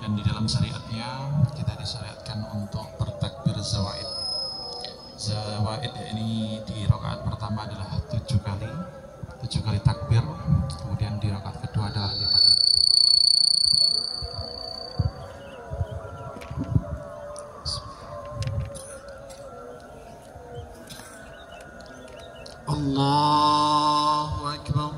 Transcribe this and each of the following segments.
Dan di dalam syariatnya kita disyariatkan untuk bertakbir zawaid. Zawaid ini di rakaat pertama adalah 7 kali takbir, kemudian di rakaat kedua adalah 5 kali. Allahu Akbar.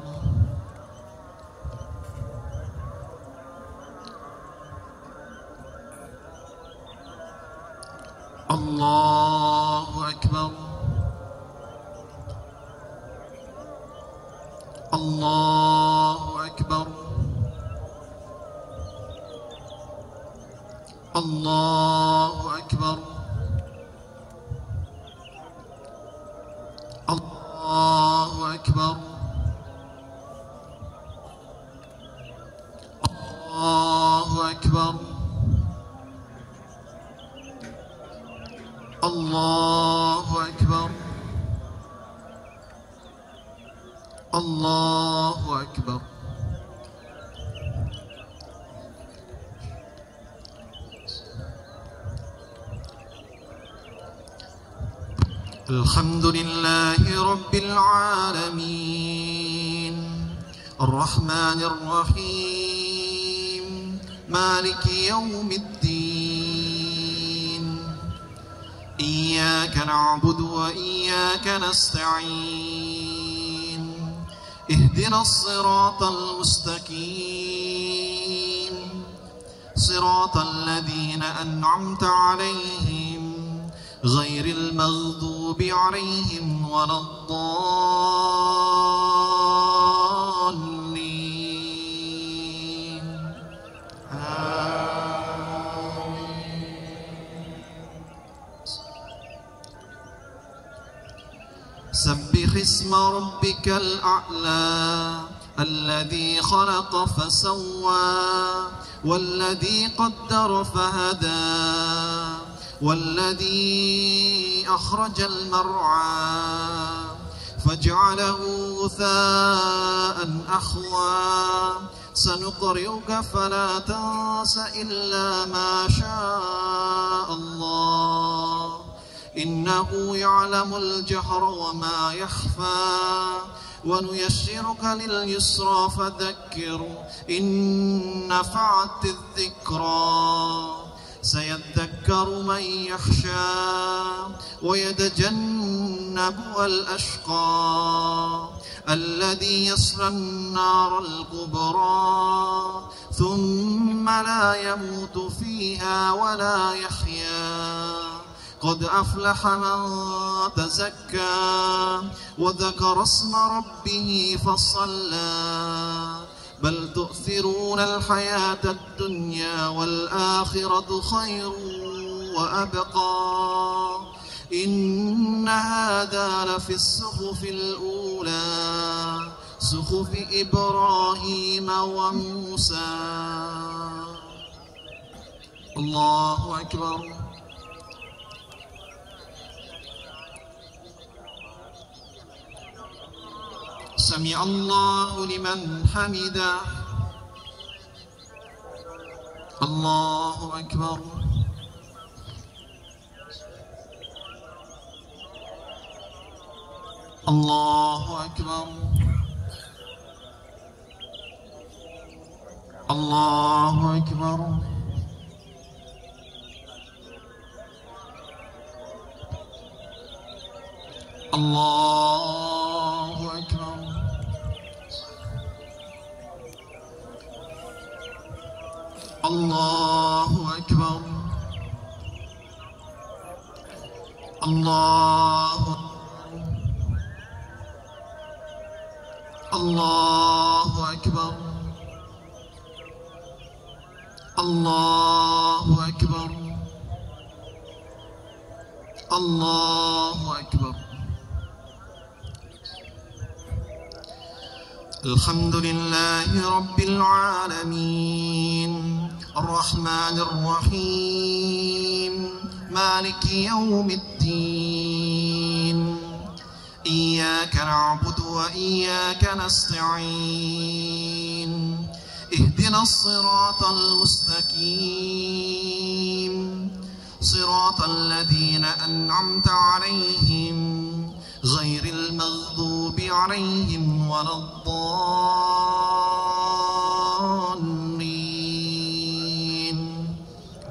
Allahu Akbar. Allahu Akbar. Allahu Akbar. Allahu Akbar. Allahu Akbar. Allahu Akbar. Allahu Akbar. Alhamdulillahi Rabbil Alamin, Ar-Rahmanir Rahim, Maliki Yawmiddin. Iyyaka na'budu wa iyyaka nasta'in. Ihdinas siratal mustaqim, siratal ladzina an'amta 'alaihim ghairil maghdubi 'alaihim waladdallin. سبح اسم ربك الأعلى الذي خلق فسوى والذي قدر فهدى والذي أخرج المرعى فجعله غثاء أحوى سنقرئك فلا تنس إلا ما شاء الله إنه يعلم الجهر وما يخفى ونيسرك لليسرى فذكر إن نفعت الذكرى سيذكر من يخشى ويتجنبها الأشقى الذي يصلى النار الكبرى ثم لا يموت فيها ولا يحيا قد أفلح من تزكى وذكر اسم ربه فصلى بل تؤثرون الحياة الدنيا والآخرة خير وأبقى إن هذا لفي الصحف الأولى صحف إبراهيم وموسى. الله أكبر. سمع الله لمن حمده. الله أكبر. الله أكبر. الله أكبر. الله أكبر. الله أكبر. الله الله أكبر. الله أكبر. الله أكبر. الحمد لله رب العالمين الرحمن الرحيم مالك يوم الدين إياك نعبد وإياك نستعين اهدنا الصراط المستقيم صراط الذين أنعمت عليهم غير المغضوب عليهم ولا الضالين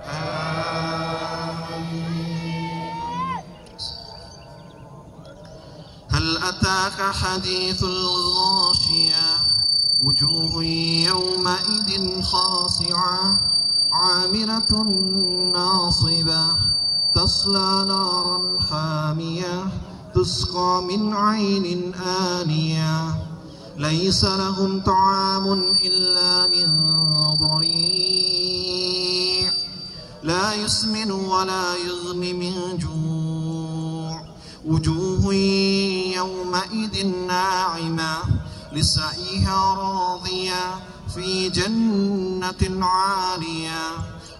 آمين. هل أتاك حديث الغاشية وجوه يومئذ خاشعة عاملة ناصبة تصلى نارا حامية تسقى من عين آنية ليس لهم طعام إلا من ضريع لا يسمن ولا يغني من جوع وجوه يومئذ ناعمة لسعيها راضية في جنة عالية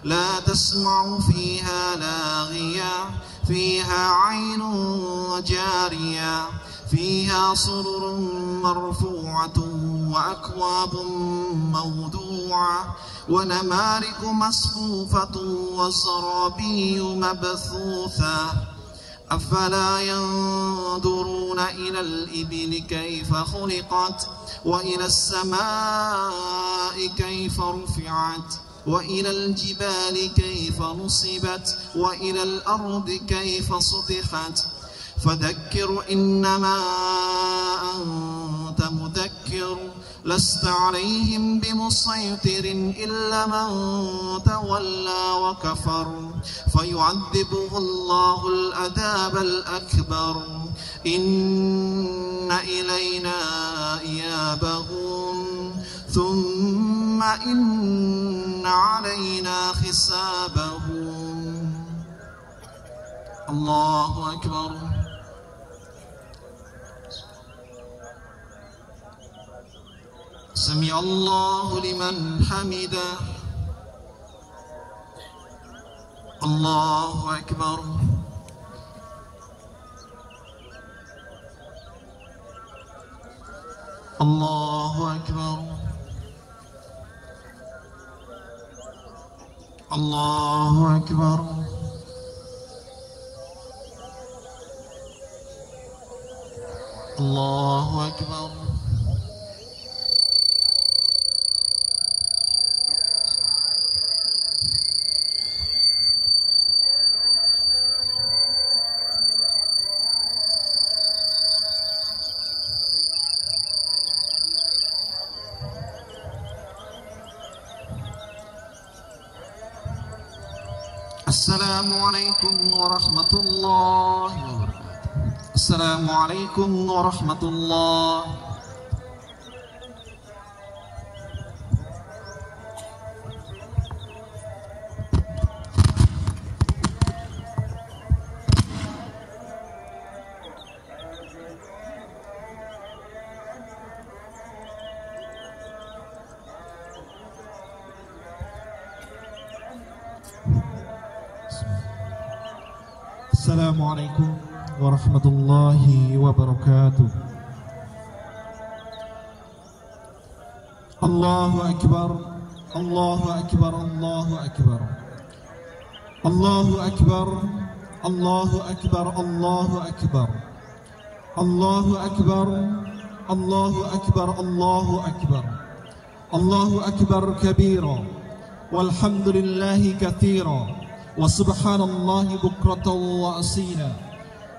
لا تسمع فيها لاغية فيها عين جارية فيها سرر مرفوعة وأكواب موضوعة ونمارق مصفوفة وزرابي مبثوثة أفلا ينظرون إلى الإبل كيف خلقت وإلى السماء كيف رفعت وإلى الجبال كيف نصبت وإلى الأرض كيف سطحت فذكر إنما أنت مذكر لست عليهم بمسيطر إلا من تولى وكفر فيعذبه الله العذاب الأكبر إن إلينا إيابهم ثم إن علينا حسابهم. الله أكبر. سمع الله لمن حمده. الله أكبر. الله أكبر. الله أكبر. الله أكبر. السلام عليكم ورحمة الله وبركاته. السلام عليكم ورحمة الله. Assalamualaikum warahmatullahi wabarakatuh. Allahu Akbar. Allahu Akbar. Allahu Akbar. Allahu Akbar. Allahu Akbar. Allahu Akbar. Allahu Akbar. Allahu Akbar. Allahu Akbar. Allahu Akbar kabira walhamdulillahi katsira wa subhanallahi bukratan wa asila.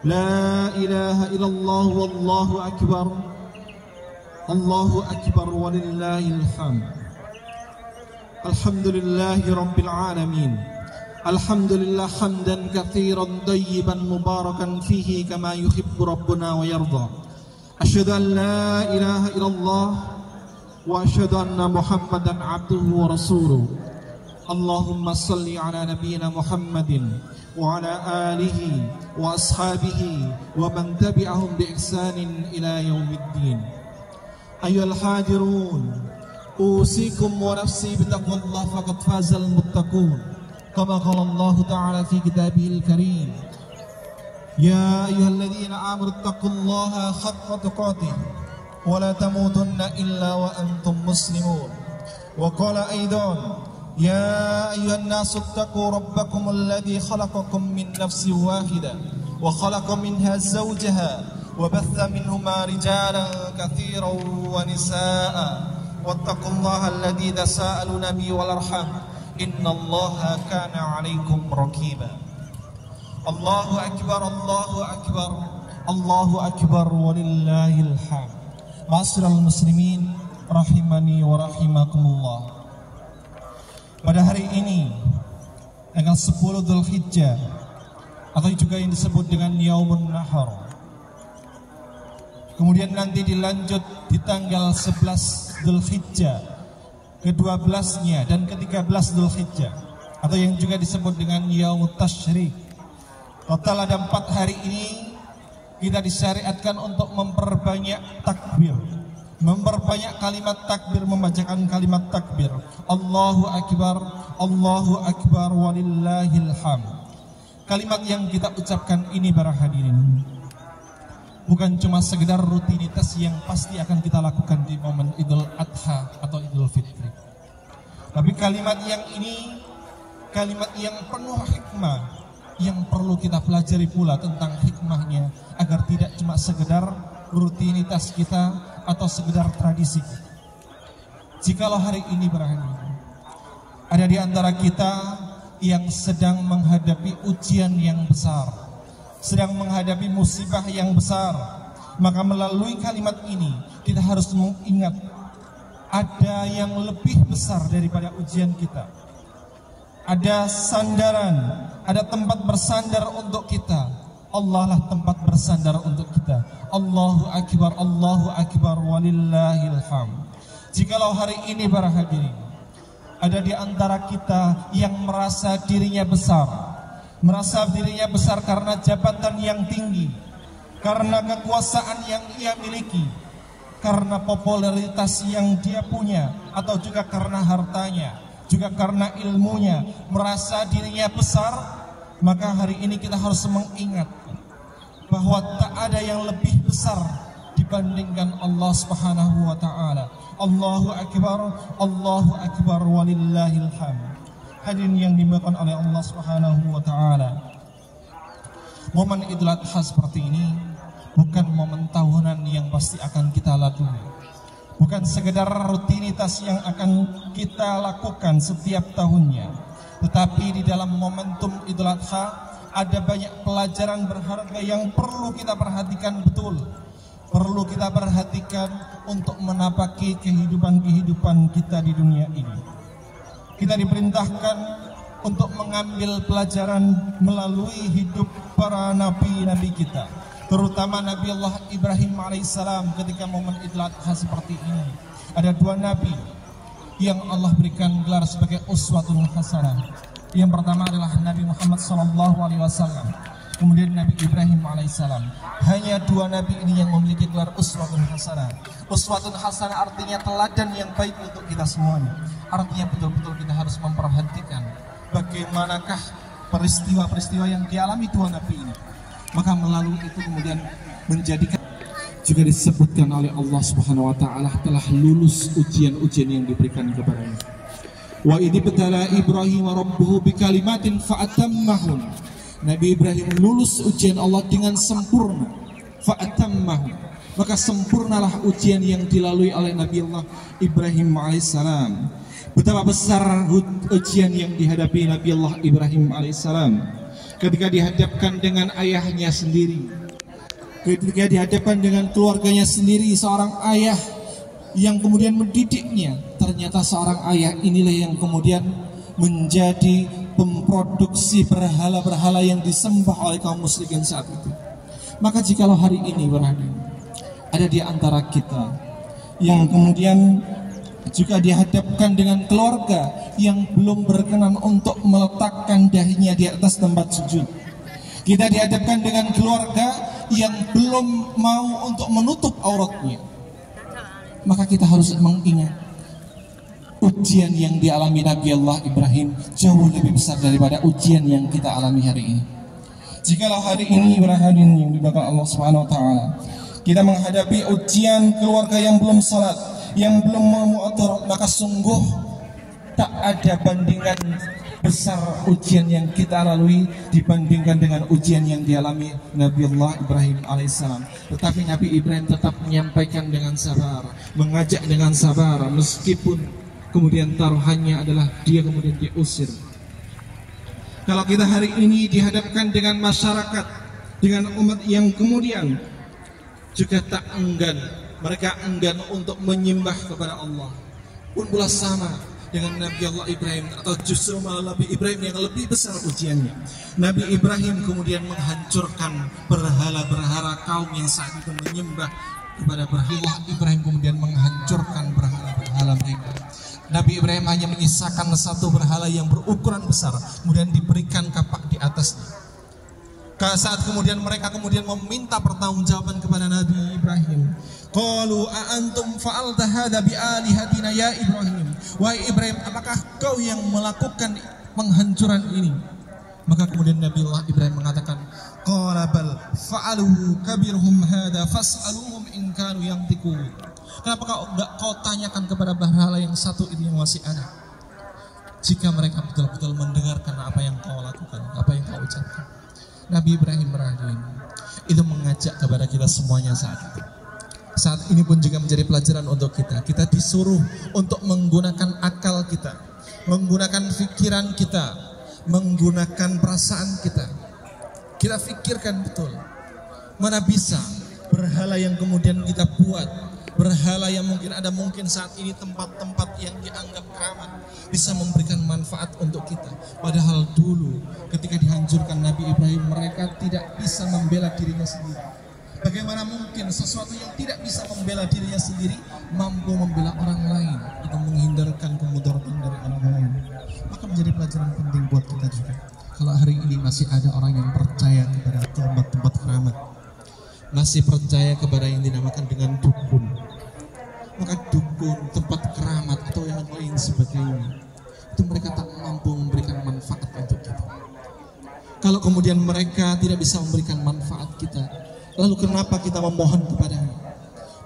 La ilaha illallah wallahu akbar. Allahu akbar walillahil hamd. Alhamdulillahi rabbil alamin. Alhamdulillah hamdan katsiran tayyiban mubarakan fihi kama yuhibbu rabbuna wa yarda. Asyhadu an la ilaha illallah wa asyhadu anna Muhammadan abduhu wa rasuluh. Allahumma salli ala nabiyyina Muhammadin wa ala alihi wa ashabihi wa man tabi'ahum bi ihsanin ila yaumiddin. Ayyuhal hadirun, usikum wa nafsi bitaqwallah faqad fazal muttaqun. Kama qala Allah ta'ala fi kitabihil karim. Ya ayyuhalladzina amanu taqullaha haqqa tuqatih wa la tamutunna illa wa antum muslimun. Wa qala aidan يا أيها الناس اتقوا ربكم الذي خلقكم من نفس واحدة وخلق منها زوجها وبث منهما رجالا كثيرا ونساء واتقوا الله الذي تساءلون به والأرحام إن الله كان عليكم رقيبا الله أكبر الله أكبر الله أكبر ولله الحمد. Ma'asyiral muslimin rahimani wa rahimakumullah. Pada hari ini tanggal 10 Dzulhijjah atau juga yang disebut dengan Yaumun Nahar, kemudian nanti dilanjut di tanggal 11 Dzulhijjah, ke-12-nya dan ke-13 Dzulhijjah, atau yang juga disebut dengan Yaumut Tasyrik. Total ada 4 hari ini kita disyariatkan untuk memperbanyak takbir, memperbanyak kalimat takbir, membacakan kalimat takbir. Allahu Akbar walillahil hamd. Kalimat yang kita ucapkan ini para hadirin bukan cuma sekedar rutinitas yang pasti akan kita lakukan di momen Idul Adha atau Idul Fitri, tapi kalimat yang ini kalimat yang penuh hikmah, yang perlu kita pelajari pula tentang hikmahnya, agar tidak cuma sekedar rutinitas kita atau sekedar tradisi kita. Jikalau hari ini barangkali ada di antara kita yang sedang menghadapi ujian yang besar, sedang menghadapi musibah yang besar, maka melalui kalimat ini kita harus mengingat ada yang lebih besar daripada ujian kita. Ada sandaran, ada tempat bersandar untuk kita. Allah lah tempat bersandar untuk kita. Allahu Akbar walillahil hamd. Jikalau hari ini para hadirin ada di antara kita yang merasa dirinya besar, merasa dirinya besar karena jabatan yang tinggi, karena kekuasaan yang ia miliki, karena popularitas yang dia punya, atau juga karena hartanya, juga karena ilmunya, merasa dirinya besar, maka hari ini kita harus mengingat bahwa tak ada yang lebih besar dibandingkan Allah Subhanahu wa taala. Allahu Akbar walillahil hamd. Hadirin yang dimuliakan oleh Allah Subhanahu wa taala, momen Idul Adha seperti ini bukan momen tahunan yang pasti akan kita lalui, bukan sekedar rutinitas yang akan kita lakukan setiap tahunnya, tetapi di dalam momentum Idul Adha ada banyak pelajaran berharga yang perlu kita perhatikan betul, perlu kita perhatikan untuk menapaki kehidupan kita di dunia ini. Kita diperintahkan untuk mengambil pelajaran melalui hidup para nabi-nabi kita, terutama Nabi Allah Ibrahim alaihissalam. Ketika momen Idul Adha seperti ini, ada 2 nabi yang Allah berikan gelar sebagai uswatun hasanah. Yang pertama adalah Nabi Muhammad SAW, kemudian Nabi Ibrahim alaihissalam. Hanya 2 nabi ini yang memiliki gelar uswatun hasanah. Uswatun hasanah artinya teladan yang baik untuk kita semuanya. Artinya betul-betul kita harus memperhatikan bagaimanakah peristiwa-peristiwa yang dialami 2 nabi ini. Maka melalui itu kemudian menjadikan, juga disebutkan oleh Allah Subhanahu wa taala telah lulus ujian-ujian yang diberikan kepadanya. Wa idh ibtala Ibrahim rabbuhu bikalimatin fa'atammahun. Nabi Ibrahim lulus ujian Allah dengan sempurna. Fa'atammahun. Maka sempurnalah ujian yang dilalui oleh Nabi Allah Ibrahim alaihissalam. Betapa besar ujian yang dihadapi Nabi Allah Ibrahim alaihissalam ketika dihadapkan dengan ayahnya sendiri, ketika dihadapkan dengan keluarganya sendiri, seorang ayah yang kemudian mendidiknya. Ternyata seorang ayah inilah yang kemudian menjadi pemproduksi berhala-berhala yang disembah oleh kaum musyrikin saat itu. Maka jikalau hari ini berada ada di antara kita yang kemudian juga dihadapkan dengan keluarga yang belum berkenan untuk meletakkan dahinya di atas tempat sujud, kita dihadapkan dengan keluarga yang belum mau untuk menutup auratnya, maka kita harus mengingat ujian yang dialami Nabi Allah Ibrahim jauh lebih besar daripada ujian yang kita alami hari ini. Jikalau hari ini berhadirin yang dimuliakan Allah Subhanahu wa taala, kita menghadapi ujian keluarga yang belum salat, yang belum mau mu'athar, maka sungguh tak ada bandingan besar ujian yang kita lalui dibandingkan dengan ujian yang dialami Nabiullah Ibrahim alaihissalam. Tetapi Nabi Ibrahim tetap menyampaikan dengan sabar, mengajak dengan sabar, meskipun kemudian taruhannya adalah dia kemudian diusir. Kalau kita hari ini dihadapkan dengan masyarakat, dengan umat yang kemudian juga tak enggan, mereka enggan untuk menyembah kepada Allah, pun pula sama dengan Nabi Allah Ibrahim, atau justru malah Nabi Ibrahim yang lebih besar ujiannya. Nabi Ibrahim kemudian menghancurkan berhala-berhala kaum yang saat itu menyembah kepada berhala. Ibrahim kemudian menghancurkan berhala-berhala mereka. Nabi Ibrahim hanya menyisakan satu berhala yang berukuran besar, kemudian diberikan kapak di atasnya. Saat kemudian mereka kemudian meminta pertanggungjawaban kepada Nabi Ibrahim, qalu a antum fa'alta hadza bi alihatina ya Ibrahim, wahai Ibrahim, apakah kau yang melakukan penghancuran ini? Maka kemudian Nabi Allah Ibrahim mengatakan, qala bal fa'aluhu kabirhum hadza fas'aluhum in kanu yantiqun. Kenapa kau tanyakan kepada berhala yang satu ini yang masih ada? Jika mereka betul-betul mendengarkan apa yang kau lakukan, apa yang kau ucapkan. Nabi Ibrahim radhiyallahu itu mengajak kepada kita semuanya saat itu. Saat ini pun juga menjadi pelajaran untuk kita. Kita disuruh untuk menggunakan akal kita, menggunakan pikiran kita, menggunakan perasaan kita. Kita pikirkan betul. Mana bisa berhala yang kemudian kita buat, berhala yang mungkin saat ini tempat-tempat yang dianggap keramat bisa memberikan manfaat untuk kita. Padahal dulu ketika dihancurkan Nabi Ibrahim, mereka tidak bisa membela dirinya sendiri. Bagaimana mungkin sesuatu yang tidak bisa membela dirinya sendiri mampu membela orang lain atau menghindarkan kemudaratan dari orang lain? Maka menjadi pelajaran penting buat kita juga. Kalau hari ini masih ada orang yang percaya kepada tempat-tempat keramat, masih percaya kepada yang dinamakan dengan dukun, maka dukun, tempat keramat atau yang lain sebagainya, itu mereka tak mampu memberikan manfaat untuk kita. Kalau kemudian mereka tidak bisa memberikan manfaat kita, lalu kenapa kita memohon kepadanya?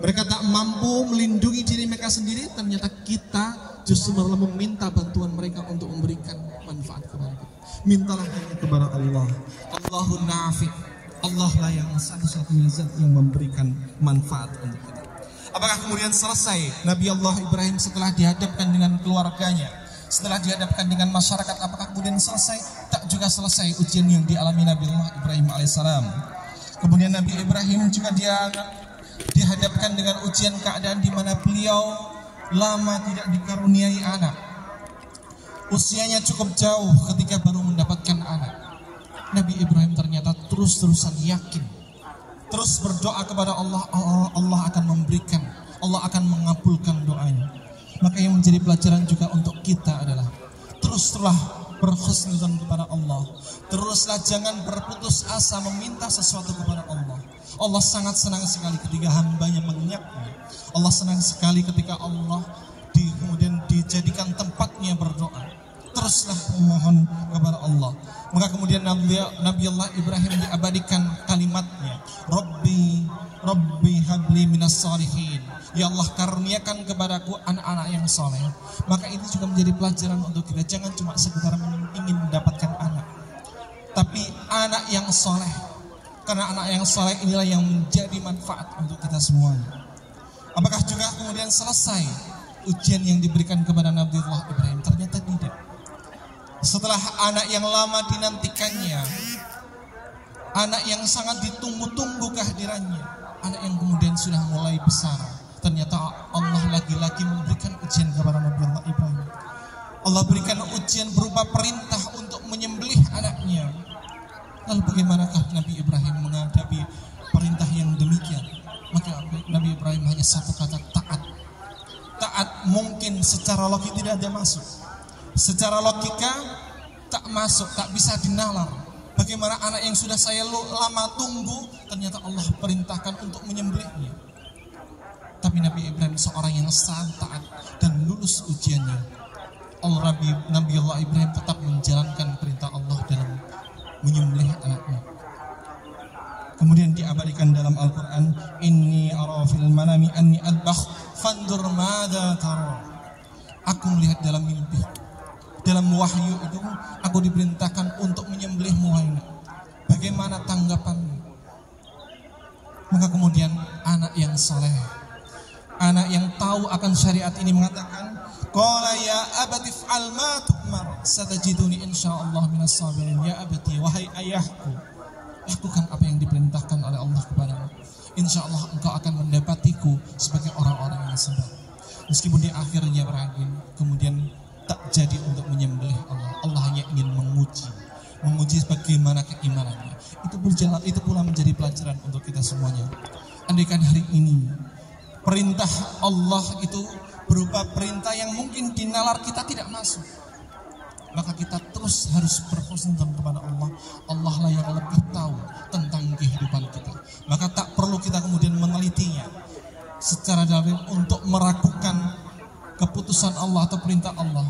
Mereka tak mampu melindungi diri mereka sendiri, ternyata kita justru malah meminta bantuan mereka untuk memberikan manfaat kepada kita. Mintalah hanya kepada Allah. Allahun nafi'. Allah lah yang satu-satunya zat yang memberikan manfaat untuk kita. Apakah kemudian selesai Nabi Allah Ibrahim setelah dihadapkan dengan keluarganya, setelah dihadapkan dengan masyarakat, apakah kemudian selesai? Tak juga selesai ujian yang dialami Nabi Allah Ibrahim alaihissalam. Kemudian Nabi Ibrahim juga dihadapkan dengan ujian keadaan di mana beliau lama tidak dikaruniai anak. Usianya cukup jauh ketika baru mendapatkan anak. Nabi Ibrahim ternyata terus-terusan yakin, terus berdoa kepada Allah, Allah akan memberikan, Allah akan mengabulkan doanya. Maka yang menjadi pelajaran juga untuk kita adalah teruslah berhusnuzon kepada Allah, teruslah jangan berputus asa meminta sesuatu kepada Allah. Allah sangat senang sekali ketika hambanya mengingatnya. Allah senang sekali ketika Allah kemudian dijadikan tempatnya berdoa. Teruslah memohon kepada Allah. Maka kemudian Nabi Allah Ibrahim diabadikan kalimatnya, Rabbi habli minas salihin. Ya Allah, karuniakan kepadaku anak-anak yang soleh. Maka itu juga menjadi pelajaran untuk kita. Jangan cuma sekedar ingin mendapatkan anak, tapi anak yang soleh. Karena anak yang soleh inilah yang menjadi manfaat untuk kita semuanya. Apakah juga kemudian selesai ujian yang diberikan kepada Nabi Allah Ibrahim? Ternyata tidak. Setelah anak yang lama dinantikannya, anak yang sangat ditunggu-tunggu kehadirannya, anak yang kemudian sudah mulai besar, ternyata Allah lagi-lagi memberikan ujian kepada Nabi Allah Ibrahim. Allah berikan ujian berupa perintah untuk menyembelih anaknya. Lalu bagaimanakah Nabi Ibrahim menghadapi perintah yang demikian? Maka Nabi Ibrahim hanya satu kata, taat. Taat mungkin secara logika tidak ada masuk, secara logika tak masuk, tak bisa dinalar. Bagaimana anak yang sudah saya lama tunggu, ternyata Allah perintahkan untuk menyembelihnya. Tapi Nabi Ibrahim seorang yang sangat taat dan lulus ujiannya. Nabi Allah Ibrahim tetap menjalankan perintah Allah dalam menyembelih anaknya. Kemudian diabadikan dalam Al-Quran, Inni ara fil manami anni adbakh fandur madza tara. Aku melihat dalam mimpi, wahyu itu aku diperintahkan untuk menyembelihmu wahai nak. Bagaimana tanggapanmu? Maka kemudian anak yang saleh, anak yang tahu akan syariat ini mengatakan, qala ya abati fa'al ma tu'mar satajiduni insyaallah minas sabirin. Ya abati, wahai ayahku, lakukan apa yang diperintahkan oleh Allah kepadamu. Insyaallah engkau akan mendapatiku sebagai orang-orang yang sabar. Meskipun di akhirnya Ibrahim kemudian tak jadi untuk menyembelih Allah. Allah hanya ingin menguji bagaimana keimanannya. Itu pula menjadi pelajaran untuk kita semuanya. Andaikan hari ini perintah Allah itu berupa perintah yang mungkin di nalar kita tidak masuk, maka kita terus harus berkhusnuzon kepada Allah. Allah lah yang lebih tahu tentang kehidupan kita. Maka tak perlu kita kemudian menelitinya secara dalam untuk meragukan keputusan Allah atau perintah Allah.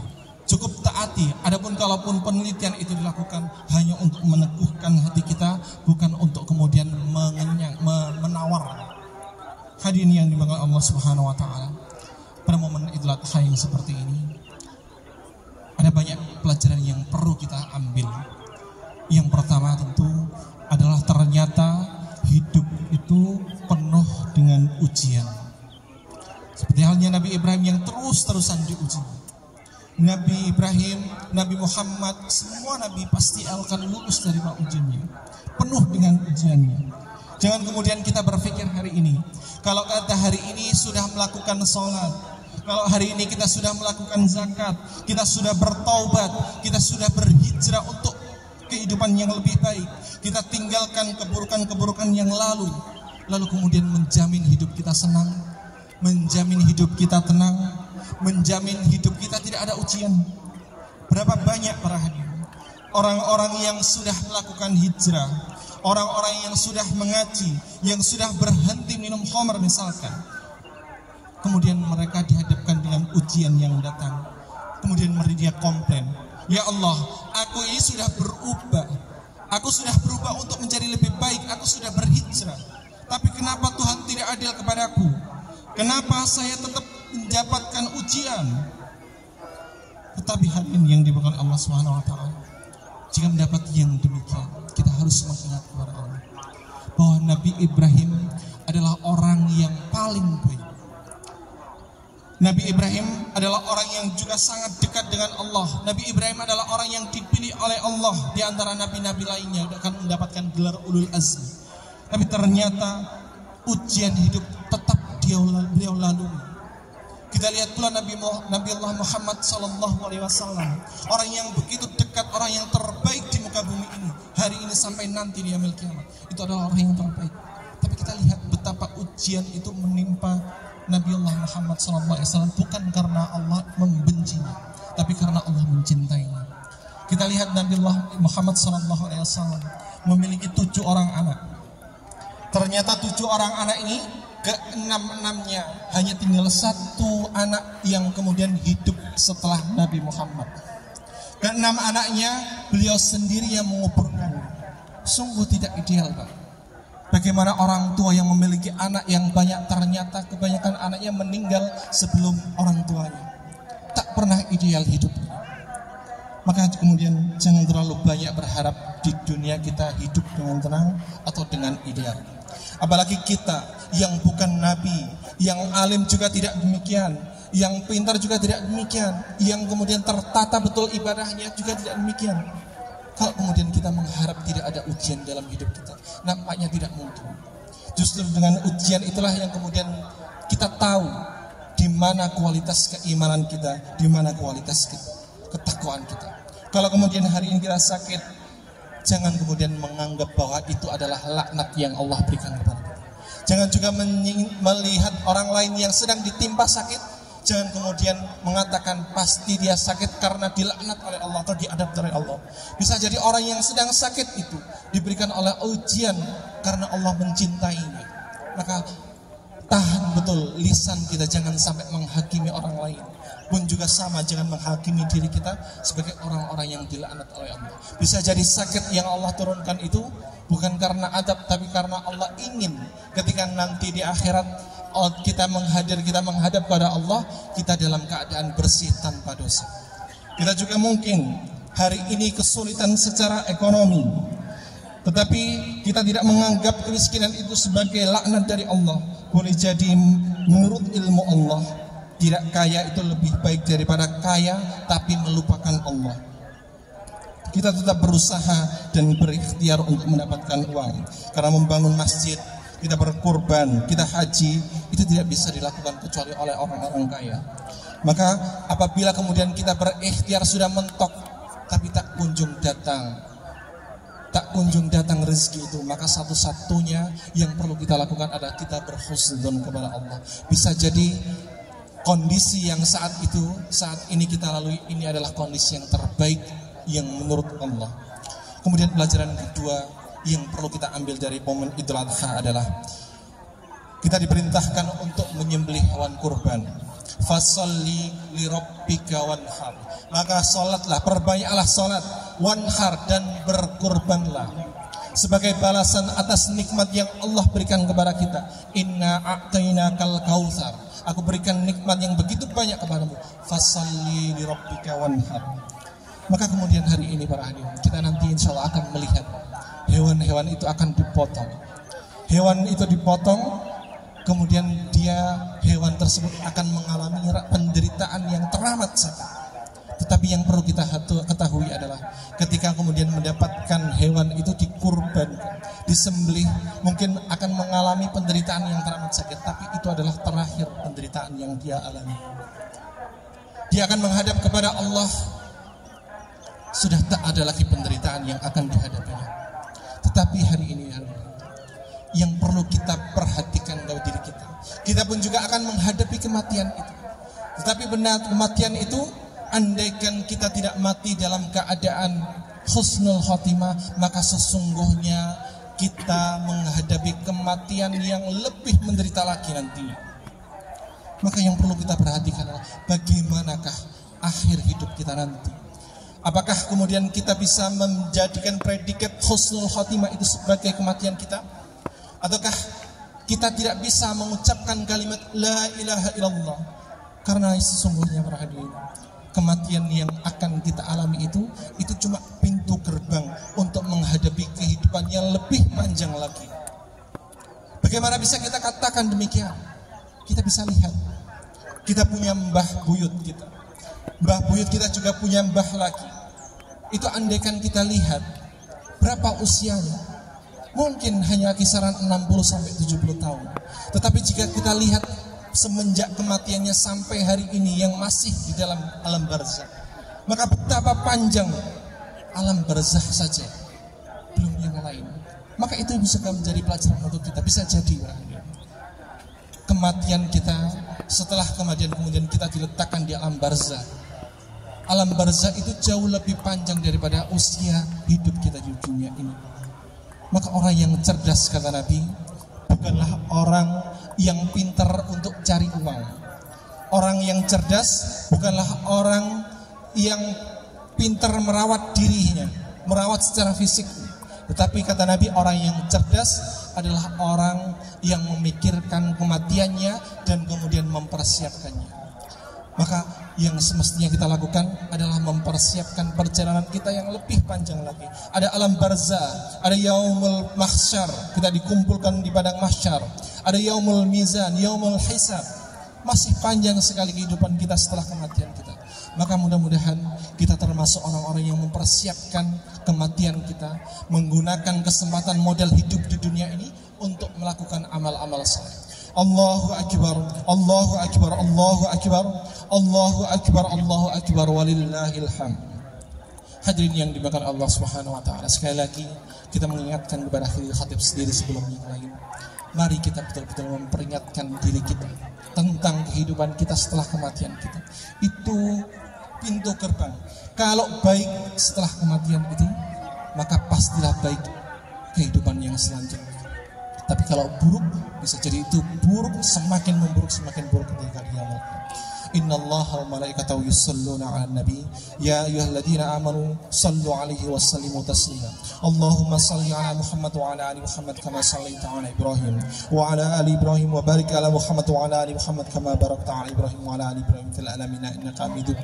Cukup taati. Adapun kalaupun penelitian itu dilakukan hanya untuk meneguhkan hati kita, bukan untuk kemudian menawar. Hadirin yang dimuliakan Allah Subhanahu wa taala, pada momen Idul Adha yang seperti ini ada banyak pelajaran yang perlu kita ambil. Yang pertama tentu adalah ternyata hidup itu penuh dengan ujian. Seperti halnya Nabi Ibrahim yang terus-terusan diuji. Nabi Ibrahim, Nabi Muhammad, semua Nabi pasti akan lulus dari ujiannya. Penuh dengan ujiannya. Jangan kemudian kita berpikir hari ini, kalau kata hari ini sudah melakukan sholat, kalau hari ini kita sudah melakukan zakat, kita sudah bertaubat, kita sudah berhijrah untuk kehidupan yang lebih baik, kita tinggalkan keburukan-keburukan yang lalu kemudian menjamin hidup kita senang, menjamin hidup kita tenang, menjamin hidup kita tidak ada ujian. Berapa banyak para hadirin orang-orang yang sudah melakukan hijrah, orang-orang yang sudah mengaji, yang sudah berhenti minum khamr misalkan, kemudian mereka dihadapkan dengan ujian yang datang, kemudian mereka komplain, ya Allah, aku ini sudah berubah, aku sudah berubah untuk menjadi lebih baik, aku sudah berhijrah, tapi kenapa Tuhan tidak adil kepadaku? Kenapa saya tetap mendapatkan ujian? Tetapi hadirin yang diberkahi Allah Subhanahu wa taala, jika mendapat yang demikian, kita harus mengingat kepada Allah bahwa Nabi Ibrahim adalah orang yang paling baik. Nabi Ibrahim adalah orang yang juga sangat dekat dengan Allah. Nabi Ibrahim adalah orang yang dipilih oleh Allah di antara nabi-nabi lainnya akan mendapatkan gelar ulul azmi. Tapi ternyata ujian hidup tetap beliau lalui. Kita lihat pula Nabi Allah Muhammad SAW, orang yang begitu dekat, orang yang terbaik di muka bumi ini, hari ini sampai nanti di yaumil kiamat, itu adalah orang yang terbaik. Tapi kita lihat betapa ujian itu menimpa Nabi Allah Muhammad SAW, bukan karena Allah membencinya, tapi karena Allah mencintainya. Kita lihat Nabi Allah Muhammad SAW memiliki 7 orang anak. Ternyata 7 orang anak ini, ke-6-6-nya hanya tinggal 1 anak yang kemudian hidup setelah Nabi Muhammad. Ke-6 anaknya beliau sendiri yang menguburkan. Sungguh tidak ideal, Pak. Bagaimana orang tua yang memiliki anak yang banyak, ternyata kebanyakan anaknya meninggal sebelum orang tuanya. Tak pernah ideal hidupnya. Maka kemudian jangan terlalu banyak berharap di dunia kita hidup dengan tenang atau dengan ideal. Apalagi kita yang bukan nabi, yang alim juga tidak demikian, yang pintar juga tidak demikian, yang kemudian tertata betul ibadahnya juga tidak demikian. Kalau kemudian kita mengharap tidak ada ujian dalam hidup kita, nampaknya tidak mungkin. Justru dengan ujian itulah yang kemudian kita tahu di mana kualitas keimanan kita, di mana kualitas ketakwaan kita. Kalau kemudian hari ini kita sakit, jangan kemudian menganggap bahwa itu adalah laknat yang Allah berikan kepada kita. Jangan juga melihat orang lain yang sedang ditimpa sakit, jangan kemudian mengatakan pasti dia sakit karena dilaknat oleh Allah atau diadab oleh Allah. Bisa jadi orang yang sedang sakit itu diberikan oleh ujian karena Allah mencintainya. Maka tahan betul lisan kita, jangan sampai menghakimi orang lain. Pun juga sama, jangan menghakimi diri kita sebagai orang-orang yang dilaknat oleh Allah. Bisa jadi sakit yang Allah turunkan itu bukan karena adab, tapi karena Allah ingin ketika nanti di akhirat kita menghadap pada Allah, kita dalam keadaan bersih tanpa dosa. Kita juga mungkin hari ini kesulitan secara ekonomi, tetapi kita tidak menganggap kemiskinan itu sebagai laknat dari Allah. Boleh jadi menurut ilmu Allah, tidak kaya itu lebih baik daripada kaya tapi melupakan Allah. Kita tetap berusaha dan berikhtiar untuk mendapatkan uang. Karena membangun masjid, kita berkorban, kita haji, itu tidak bisa dilakukan kecuali oleh orang-orang kaya. Maka apabila kemudian kita berikhtiar sudah mentok tapi tak kunjung datang rezeki itu, maka satu-satunya yang perlu kita lakukan adalah kita berhusnuzon kepada Allah. Bisa jadi kondisi yang saat ini kita lalui ini adalah kondisi yang terbaik yang menurut Allah. Kemudian pelajaran kedua yang perlu kita ambil dari momen Idul Adha adalah kita diperintahkan untuk menyembelih hewan kurban. Fasolli li rabbika wanhar. Maka salatlah, perbanyaklah salat, wanhar, dan berkurbanlah sebagai balasan atas nikmat yang Allah berikan kepada kita. Inna a'tainakal kautsar. Aku berikan nikmat yang begitu banyak kepadamu. Fasolli li rabbika wanhar. Maka kemudian hari ini para hadirin, kita nanti insya Allah akan melihat hewan-hewan itu akan dipotong. Hewan itu dipotong, kemudian hewan tersebut akan mengalami penderitaan yang teramat sakit. Tetapi yang perlu kita ketahui adalah ketika kemudian mendapatkan hewan itu dikurbankan, disembelih, mungkin akan mengalami penderitaan yang teramat sakit, tapi itu adalah terakhir penderitaan yang dia alami. Dia akan menghadap kepada Allah. Sudah tak ada lagi penderitaan yang akan dihadapinya. Tetapi hari ini yang perlu kita perhatikan dalam diri kita, kita pun juga akan menghadapi kematian itu. Tetapi benar kematian itu, andaikan kita tidak mati dalam keadaan husnul khotimah, maka sesungguhnya kita menghadapi kematian yang lebih menderita lagi nanti. Maka yang perlu kita perhatikan adalah bagaimanakah akhir hidup kita nanti. Apakah kemudian kita bisa menjadikan predikat husnul khotimah itu sebagai kematian kita? Ataukah kita tidak bisa mengucapkan kalimat la ilaha illallah? Karena sesungguhnya para hadirin, kematian yang akan kita alami itu cuma pintu gerbang untuk menghadapi kehidupan yang lebih panjang lagi. Bagaimana bisa kita katakan demikian? Kita bisa lihat, kita punya mbah buyut kita. Mbah buyut kita juga punya mbah lagi. Itu andaikan kita lihat berapa usianya, mungkin hanya kisaran 60-70 tahun. Tetapi jika kita lihat semenjak kematiannya sampai hari ini yang masih di dalam alam barzakh, maka betapa panjang alam barzakh saja, belum yang lain. Maka itu bisa menjadi pelajaran untuk kita. Bisa jadi kematian kita, setelah kemudian kita diletakkan di alam barzakh. Alam barzakh itu jauh lebih panjang daripada usia hidup kita di dunia ini. Maka orang yang cerdas, kata Nabi, bukanlah orang yang pintar untuk cari uang. Orang yang cerdas bukanlah orang yang pintar merawat dirinya, merawat secara fisik. Tetapi kata Nabi, orang yang cerdas adalah orang yang memikirkan kematiannya dan kemudian mempersiapkannya. Maka yang semestinya kita lakukan adalah mempersiapkan perjalanan kita yang lebih panjang lagi. Ada alam barzakh, ada yaumul mahsyar, kita dikumpulkan di padang mahsyar. Ada yaumul mizan, yaumul hisab. Masih panjang sekali kehidupan kita setelah kematian kita. Maka mudah-mudahan kita termasuk orang-orang yang mempersiapkan kematian kita, menggunakan kesempatan modal hidup di dunia ini untuk melakukan amal-amal saleh. Allahu akbar, Allahu akbar, Allahu akbar, Allahu akbar, Allahu akbar, walillahil hamd. Hadirin yang dimuliakan Allah Subhanahu wa taala, sekali lagi kita mengingatkan kepada khatib sendiri sebelum yang lain. Mari kita betul-betul memperingatkan diri kita tentang kehidupan kita setelah kematian kita. Itu pintu gerbang. Kalau baik setelah kematian itu, maka pastilah baik kehidupan yang selanjutnya. Tapi kalau buruk, bisa jadi itu buruk, semakin memburuk, semakin buruk ketika kiamat. Innallaha wa malaikatahu yusholluna 'alan nabi ya ayyuhalladzina amanu shallu 'alaihi wa sallimu taslima. Allahumma shalli 'ala Muhammad wa 'ala ali Muhammad kama shallaita 'ala Ibrahim wa 'ala ali Ibrahim wa barik 'ala Muhammad wa 'ala ali Muhammad kama barakta 'ala Ibrahim wa 'ala ali Ibrahim fil alamin innaka Hamidum.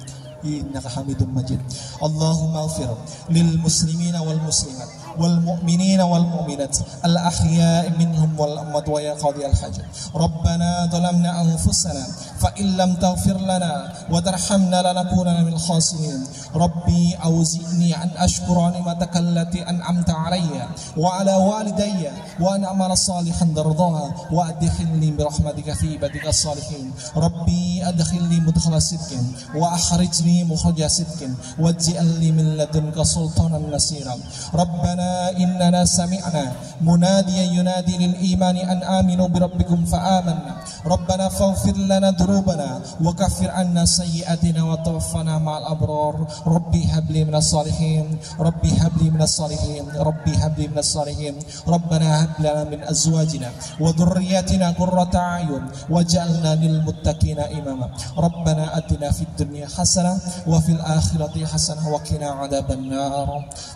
innaka Hamidum Majid. Allahumma ighfir lil muslimina wal muslimat wal mu'minina wal mu'minat al ahya'i minhum wal amwat wa ya qadiyal hajat. Rabbana dhalamna anfusana fa in lam taghfir lana wa tarhamna lanakunanna minal khasirin. Rabbi auzi'ni an ashkura ni'mataka allati an'amta alayya wa ala walidayya wa an a'mala salihan tardaha wa adkhilni bi rahmatika fi ibadika salihin. Rabbi adkhilni mudkhala sidqin wa akhrijni mukhraja sidqin waj'al li min ladunka sultanan nasira. Rabbana إننا سمعنا مناديا ينادي للإيمان أن آمنوا بربكم فآمنا. ربنا فاغفر لنا ذنوبنا وكفر عنا سيئاتنا وتوفنا مع الأبرار. ربي هب لي من الصالحين ربي هب لي من الصالحين ربي هب لي من الصالحين. ربنا هب لنا من أزواجنا وذرياتنا قرة أعين واجعلنا للمتقين إماما. ربنا آتنا في الدنيا حسنة وفي الآخرة حسنة وقنا عذاب النار.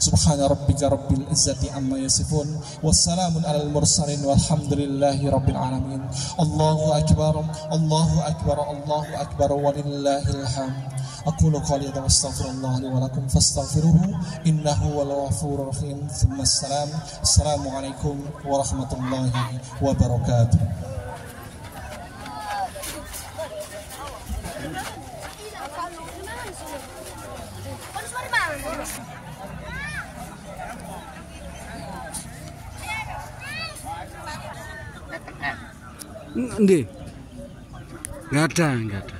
سبحان ربك رب العزة عما يصفون والسلام على المرسلين والحمد لله رب العالمين. الله أكبر الله أكبر الله أكبر ولله الحمد. أقول قولي هذا واستغفر الله لي ولكم فاستغفروه إنه هو الغفور الرحيم. ثم السلام عليكم ورحمة الله وبركاته. Nggih. Enggak ada.